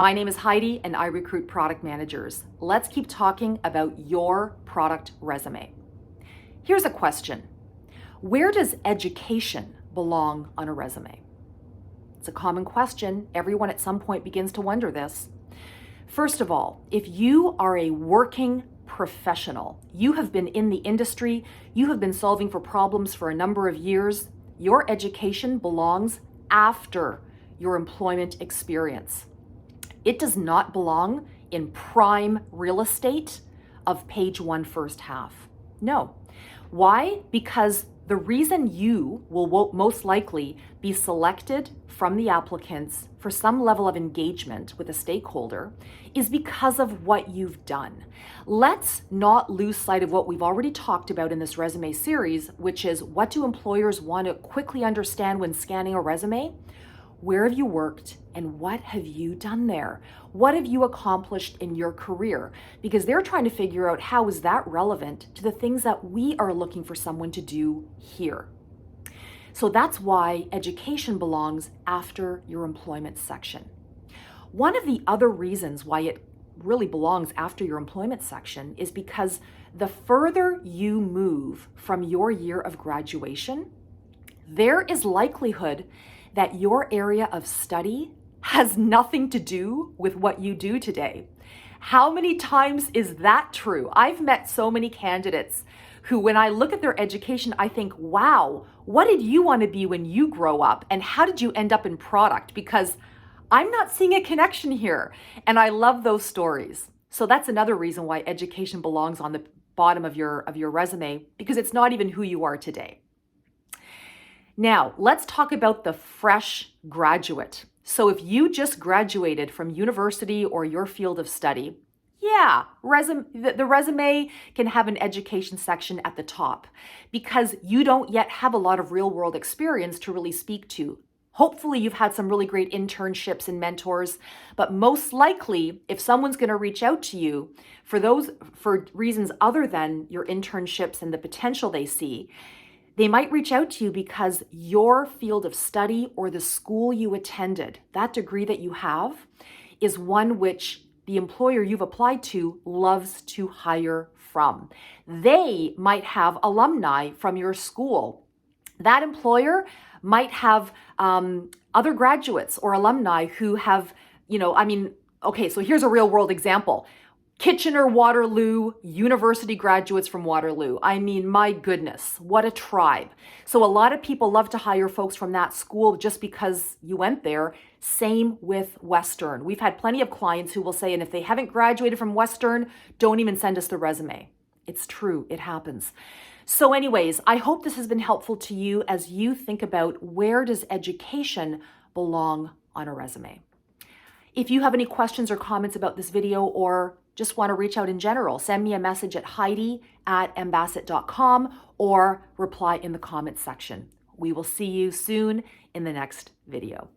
My name is Heidi and I recruit product managers. Let's keep talking about your product resume. Here's a question. Where does education belong on a resume? It's a common question. Everyone at some point begins to wonder this. First of all, if you are a working professional, you have been in the industry, you have been solving for problems for a number of years, your education belongs after your employment experience. It does not belong in prime real estate of page 1 first half. No. Why? Because the reason you will most likely be selected from the applicants for some level of engagement with a stakeholder is because of what you've done. Let's not lose sight of what we've already talked about in this resume series, which is what do employers want to quickly understand when scanning a resume? Where have you worked and what have you done there? What have you accomplished in your career? Because they're trying to figure out how is that relevant to the things that we are looking for someone to do here. So that's why education belongs after your employment section. One of the other reasons why it really belongs after your employment section is because the further you move from your year of graduation, there is likelihood that your area of study has nothing to do with what you do today. How many times is that true? I've met so many candidates who, when I look at their education, I think, wow, what did you want to be when you grow up? And how did you end up in product? Because I'm not seeing a connection here. And I love those stories. So that's another reason why education belongs on the bottom of your resume, because it's not even who you are today. Now, let's talk about the fresh graduate. So if you just graduated from university or your field of study, yeah, the resume can have an education section at the top because you don't yet have a lot of real world experience to really speak to. Hopefully you've had some really great internships and mentors, but most likely if someone's going to reach out to you for reasons other than your internships and the potential they see, they might reach out to you because your field of study or the school you attended, that degree that you have, is one which the employer you've applied to loves to hire from. They might have alumni from your school. That employer might have other graduates or alumni who have, okay, so here's a real world example. Kitchener-Waterloo University graduates from Waterloo. I mean, my goodness, what a tribe. So a lot of people love to hire folks from that school just because you went there. Same with Western. We've had plenty of clients who will say, and if they haven't graduated from Western, don't even send us the resume. It's true, it happens. So anyways, I hope this has been helpful to you as you think about where does education belong on a resume. If you have any questions or comments about this video or just want to reach out in general, send me a message at heidi@embassit.com or reply in the comments section. We will see you soon in the next video.